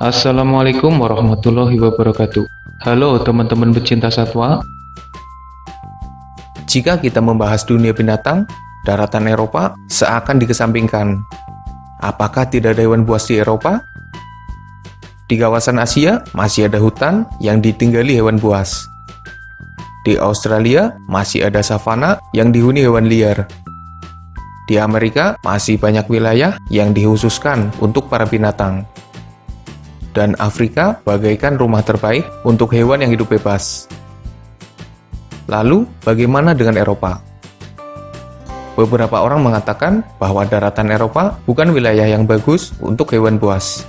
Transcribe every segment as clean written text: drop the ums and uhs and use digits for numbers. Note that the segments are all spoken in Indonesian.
Assalamualaikum warahmatullahi wabarakatuh. Halo teman-teman pecinta satwa. Jika kita membahas dunia binatang, daratan Eropa seakan dikesampingkan. Apakah tidak ada hewan buas di Eropa? Di kawasan Asia masih ada hutan yang ditinggali hewan buas. Di Australia masih ada savana yang dihuni hewan liar. Di Amerika masih banyak wilayah yang dikhususkan untuk para binatang. Dan Afrika bagaikan rumah terbaik untuk hewan yang hidup bebas. Lalu, bagaimana dengan Eropa? Beberapa orang mengatakan bahwa daratan Eropa bukan wilayah yang bagus untuk hewan buas.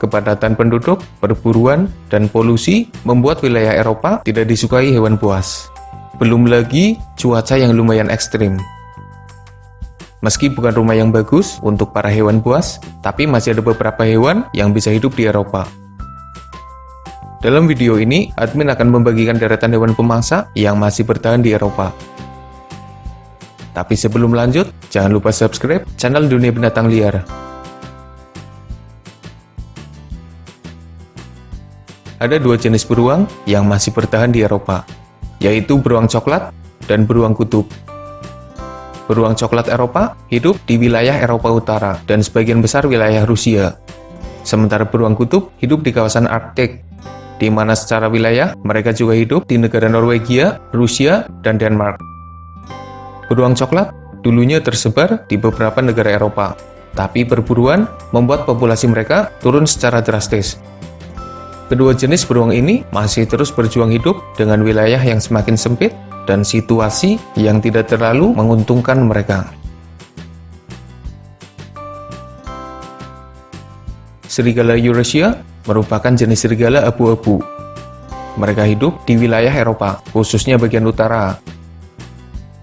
Kepadatan penduduk, perburuan, dan polusi membuat wilayah Eropa tidak disukai hewan buas. Belum lagi cuaca yang lumayan ekstrim. Meski bukan rumah yang bagus untuk para hewan buas, tapi masih ada beberapa hewan yang bisa hidup di Eropa. Dalam video ini, admin akan membagikan deretan hewan pemangsa yang masih bertahan di Eropa. Tapi sebelum lanjut, jangan lupa subscribe channel Dunia Binatang Liar. Ada dua jenis beruang yang masih bertahan di Eropa, yaitu beruang coklat dan beruang kutub. Beruang coklat Eropa hidup di wilayah Eropa Utara dan sebagian besar wilayah Rusia. Sementara beruang kutub hidup di kawasan Arktik, di mana secara wilayah mereka juga hidup di negara Norwegia, Rusia, dan Denmark. Beruang coklat dulunya tersebar di beberapa negara Eropa, tapi perburuan membuat populasi mereka turun secara drastis. Kedua jenis beruang ini masih terus berjuang hidup dengan wilayah yang semakin sempit dan situasi yang tidak terlalu menguntungkan mereka. Serigala Eurasia merupakan jenis serigala abu-abu. Mereka hidup di wilayah Eropa, khususnya bagian utara.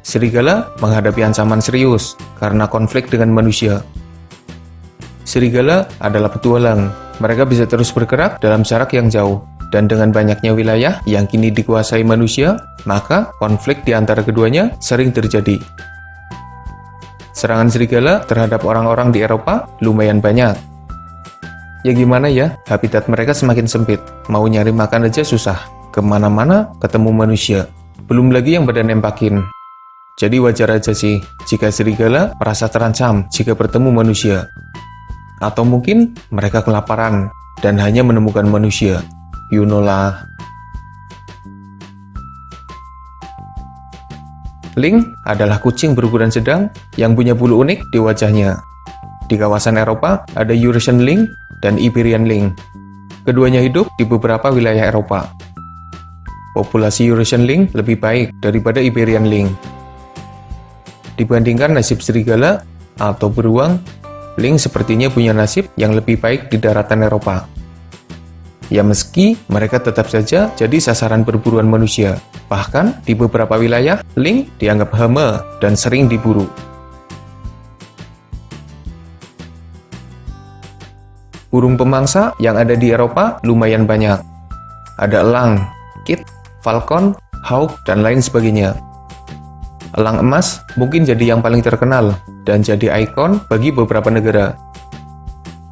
Serigala menghadapi ancaman serius karena konflik dengan manusia. Serigala adalah petualang. Mereka bisa terus bergerak dalam jarak yang jauh. Dan dengan banyaknya wilayah yang kini dikuasai manusia, maka konflik di antara keduanya sering terjadi. Serangan serigala terhadap orang-orang di Eropa lumayan banyak. Ya gimana ya, habitat mereka semakin sempit, mau nyari makan aja susah, kemana-mana ketemu manusia, belum lagi yang pada nempakin. Jadi wajar aja sih, jika serigala merasa terancam jika bertemu manusia. Atau mungkin mereka kelaparan dan hanya menemukan manusia. You know lah. Lynx adalah kucing berukuran sedang yang punya bulu unik di wajahnya. Di kawasan Eropa ada Eurasian Lynx dan Iberian Lynx. Keduanya hidup di beberapa wilayah Eropa. Populasi Eurasian Lynx lebih baik daripada Iberian Lynx. Dibandingkan nasib serigala atau beruang, Lynx sepertinya punya nasib yang lebih baik di daratan Eropa. Ya meski mereka tetap saja jadi sasaran perburuan manusia. Bahkan di beberapa wilayah, Lynx dianggap hama dan sering diburu. Burung pemangsa yang ada di Eropa lumayan banyak. Ada elang, kit, falcon, hawk, dan lain sebagainya. Elang emas mungkin jadi yang paling terkenal dan jadi ikon bagi beberapa negara.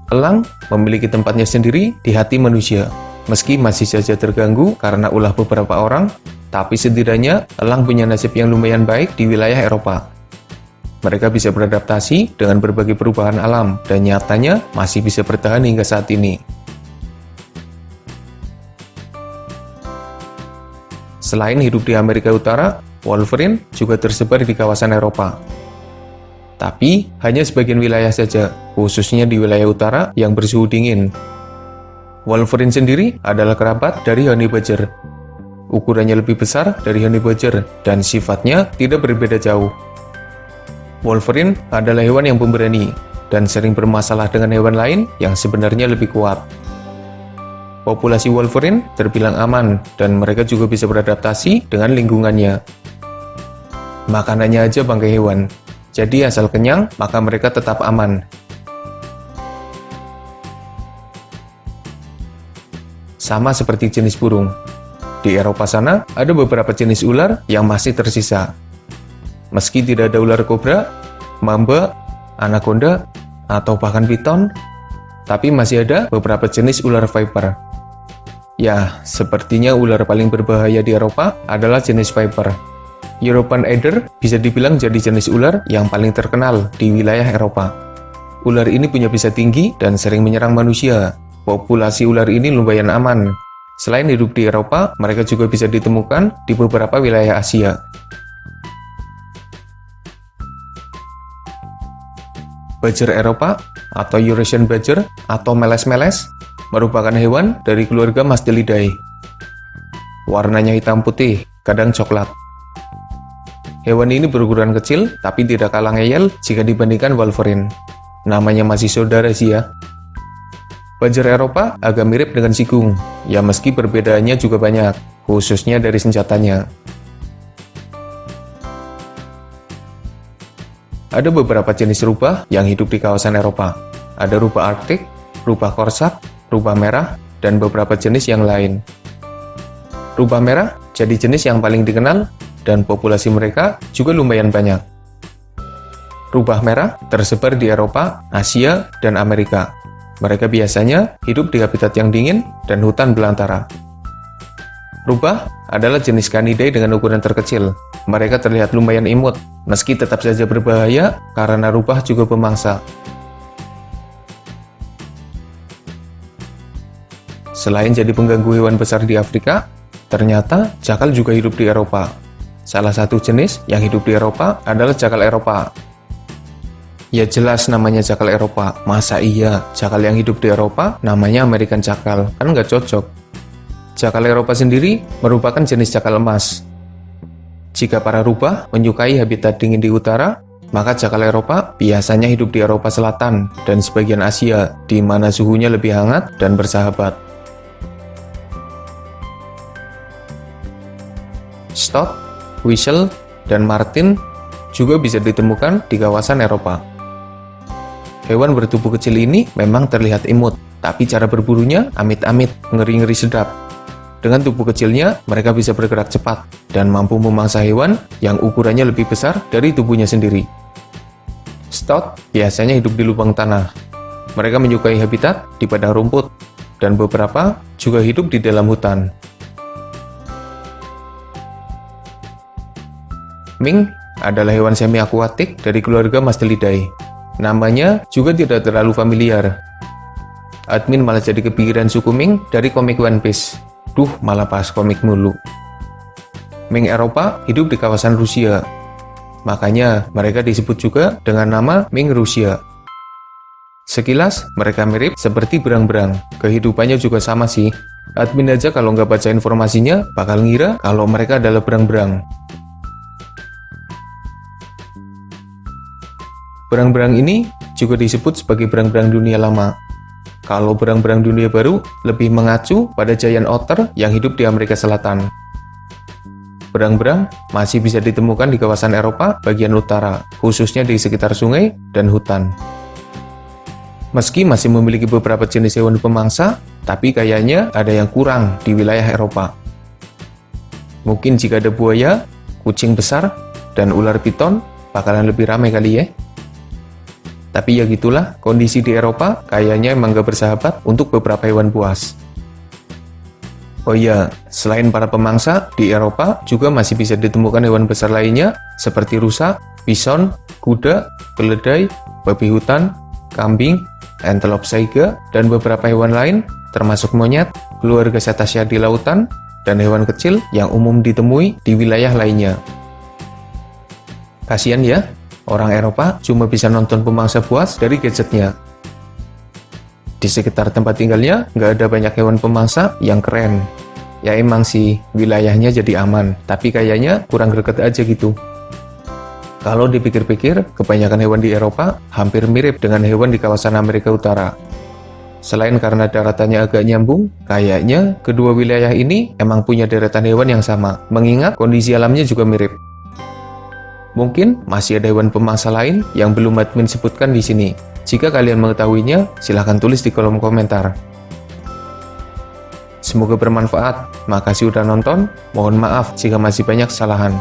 Elang memiliki tempatnya sendiri di hati manusia. Meski masih saja terganggu karena ulah beberapa orang, tapi setidaknya elang punya nasib yang lumayan baik di wilayah Eropa. Mereka bisa beradaptasi dengan berbagai perubahan alam dan nyatanya masih bisa bertahan hingga saat ini. Selain hidup di Amerika Utara, Wolverine juga tersebar di kawasan Eropa. Tapi hanya sebagian wilayah saja, khususnya di wilayah utara yang bersuhu dingin. Wolverine sendiri adalah kerabat dari honey badger. Ukurannya lebih besar dari honey badger dan sifatnya tidak berbeda jauh. Wolverine adalah hewan yang pemberani dan sering bermasalah dengan hewan lain yang sebenarnya lebih kuat. Populasi Wolverine terbilang aman dan mereka juga bisa beradaptasi dengan lingkungannya. Makanannya aja bangkai hewan. Jadi asal kenyang, maka mereka tetap aman. Sama seperti jenis burung. Di Eropa sana, ada beberapa jenis ular yang masih tersisa. Meski tidak ada ular kobra, mamba, anaconda, atau bahkan piton, tapi masih ada beberapa jenis ular viper. Ya, sepertinya ular paling berbahaya di Eropa adalah jenis viper. European Adder bisa dibilang jadi jenis ular yang paling terkenal di wilayah Eropa. Ular ini punya bisa tinggi dan sering menyerang manusia. Populasi ular ini lumayan aman. Selain hidup di Eropa, mereka juga bisa ditemukan di beberapa wilayah Asia. Badger Eropa atau Eurasian Badger atau meles-meles merupakan hewan dari keluarga Mastelidae. Warnanya hitam putih, kadang coklat. Hewan ini berukuran kecil, tapi tidak kalah ngeyel jika dibandingkan Wolverine. Namanya masih saudara sih ya. Badger Eropa agak mirip dengan sigung, ya meski perbedaannya juga banyak, khususnya dari senjatanya. Ada beberapa jenis rubah yang hidup di kawasan Eropa. Ada rubah Arktik, rubah Korsak, rubah merah, dan beberapa jenis yang lain. Rubah merah jadi jenis yang paling dikenal dan populasi mereka juga lumayan banyak. Rubah merah tersebar di Eropa, Asia, dan Amerika. Mereka biasanya hidup di habitat yang dingin dan hutan belantara. Rubah adalah jenis Canidae dengan ukuran terkecil. Mereka terlihat lumayan imut, meski tetap saja berbahaya karena rubah juga pemangsa. Selain jadi pengganggu hewan besar di Afrika, ternyata jakal juga hidup di Eropa. Salah satu jenis yang hidup di Eropa adalah jakal Eropa. Ya jelas namanya jakal Eropa, masa iya jakal yang hidup di Eropa namanya American jakal, kan nggak cocok. Jakal Eropa sendiri merupakan jenis jakal emas. Jika para rubah menyukai habitat dingin di utara, maka jakal Eropa biasanya hidup di Eropa Selatan dan sebagian Asia, di mana suhunya lebih hangat dan bersahabat. Stott, Whistle, dan Martin juga bisa ditemukan di kawasan Eropa. Hewan bertubuh kecil ini memang terlihat imut, tapi cara berburunya amit-amit, ngeri-ngeri sedap. Dengan tubuh kecilnya, mereka bisa bergerak cepat dan mampu memangsa hewan yang ukurannya lebih besar dari tubuhnya sendiri. Stott biasanya hidup di lubang tanah. Mereka menyukai habitat di padang rumput, dan beberapa juga hidup di dalam hutan. Mink adalah hewan semi-akuatik dari keluarga Mastelidae. Namanya juga tidak terlalu familiar. Admin malah jadi kepikiran suku Mink dari komik One Piece. Duh, malah pas komik mulu. Mink Eropa hidup di kawasan Rusia. Makanya mereka disebut juga dengan nama Mink Rusia. Sekilas mereka mirip seperti berang-berang. Kehidupannya juga sama sih. Admin aja kalau nggak baca informasinya bakal ngira kalau mereka adalah berang-berang. Berang-berang ini juga disebut sebagai berang-berang dunia lama. Kalau berang-berang dunia baru lebih mengacu pada giant otter yang hidup di Amerika Selatan. Berang-berang masih bisa ditemukan di kawasan Eropa bagian utara, khususnya di sekitar sungai dan hutan. Meski masih memiliki beberapa jenis hewan pemangsa, tapi kayaknya ada yang kurang di wilayah Eropa. Mungkin jika ada buaya, kucing besar, dan ular piton, bakalan lebih ramai kali ya. Tapi ya gitulah, kondisi di Eropa kayaknya emang gak bersahabat untuk beberapa hewan buas. Oh iya, selain para pemangsa, di Eropa juga masih bisa ditemukan hewan besar lainnya seperti rusa, bison, kuda, keledai, babi hutan, kambing, antelope saiga, dan beberapa hewan lain termasuk monyet, keluarga cetacea di lautan, dan hewan kecil yang umum ditemui di wilayah lainnya. Kasian ya, orang Eropa cuma bisa nonton pemangsa buas dari gadgetnya. Di sekitar tempat tinggalnya nggak ada banyak hewan pemangsa yang keren. Ya emang sih, wilayahnya jadi aman, tapi kayaknya kurang greget aja gitu. Kalau dipikir-pikir, kebanyakan hewan di Eropa hampir mirip dengan hewan di kawasan Amerika Utara. Selain karena daratannya agak nyambung, kayaknya kedua wilayah ini emang punya deretan hewan yang sama, mengingat kondisi alamnya juga mirip. Mungkin masih ada hewan pemangsa lain yang belum admin sebutkan di sini. Jika kalian mengetahuinya, silahkan tulis di kolom komentar. Semoga bermanfaat. Makasih udah nonton. Mohon maaf jika masih banyak kesalahan.